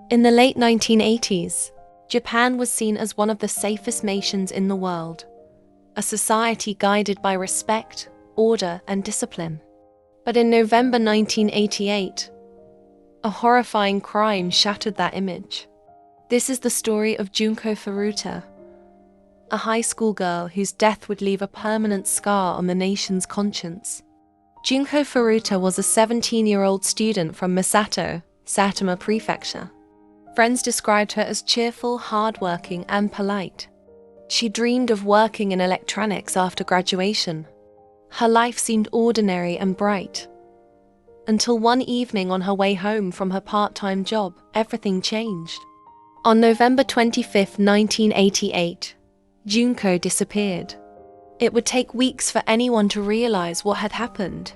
In the late 1980s, Japan was seen as one of the safest nations in the world, a society guided by respect, order, and discipline. But in November 1988, a horrifying crime shattered that image. This is the story of Junko Furuta, a high school girl whose death would leave a permanent scar on the nation's conscience. Junko Furuta was a 17-year-old student from Misato, Saitama Prefecture. Friends described her as cheerful, hardworking, and polite. She dreamed of working in electronics after graduation. Her life seemed ordinary and bright. Until one evening on her way home from her part-time job, everything changed. On November 25, 1988, Junko disappeared. It would take weeks for anyone to realize what had happened.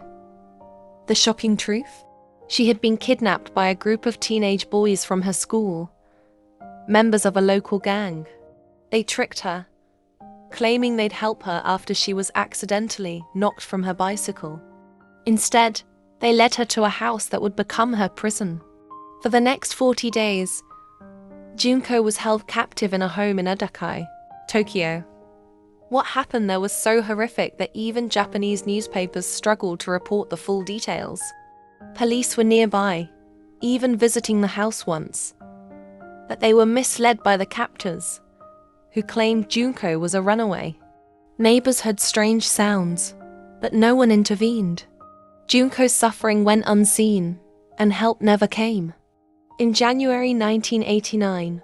The shocking truth? She had been kidnapped by a group of teenage boys from her school, members of a local gang. They tricked her, claiming they'd help her after she was accidentally knocked from her bicycle. Instead, they led her to a house that would become her prison. For the next 40 days, Junko was held captive in a home in Edokai, Tokyo. What happened there was so horrific that even Japanese newspapers struggled to report the full details. Police were nearby, even visiting the house once, but they were misled by the captors, who claimed Junko was a runaway. Neighbors heard strange sounds, but no one intervened. Junko's suffering went unseen, and help never came. In January 1989,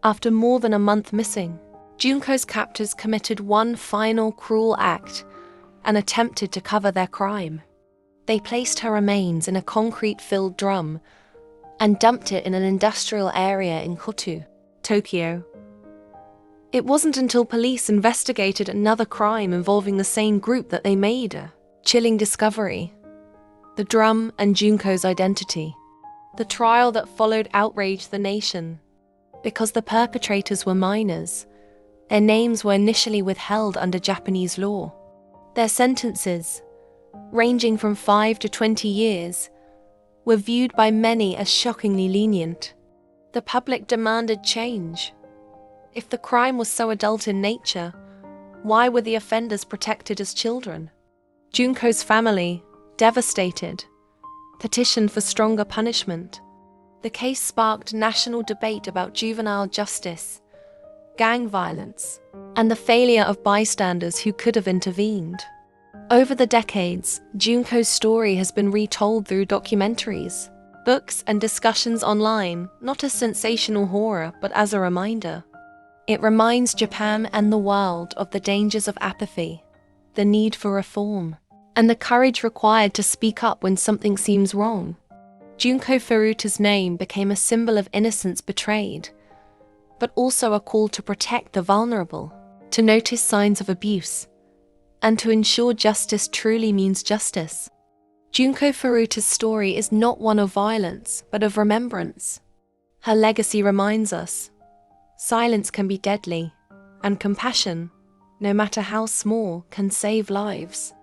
after more than a month missing, Junko's captors committed one final cruel act and attempted to cover their crime. They placed her remains in a concrete-filled drum and dumped it in an industrial area in Koto, Tokyo. It wasn't until police investigated another crime involving the same group that they made a chilling discovery: the drum and Junko's identity. The trial that followed outraged the nation. Because the perpetrators were minors, their names were initially withheld under Japanese law. Their sentences, ranging from 5 to 20 years, were viewed by many as shockingly lenient. The public demanded change. If the crime was so adult in nature, why were the offenders protected as children? Junko's family, devastated, petitioned for stronger punishment. The case sparked national debate about juvenile justice, gang violence, and the failure of bystanders who could have intervened. Over the decades, Junko's story has been retold through documentaries, books, and discussions online, not as sensational horror, but as a reminder. It reminds Japan and the world of the dangers of apathy, the need for reform, and the courage required to speak up when something seems wrong. Junko Furuta's name became a symbol of innocence betrayed, but also a call to protect the vulnerable, to notice signs of abuse, and to ensure justice truly means justice. Junko Furuta's story is not one of violence, but of remembrance. Her legacy reminds us, silence can be deadly, and compassion, no matter how small, can save lives.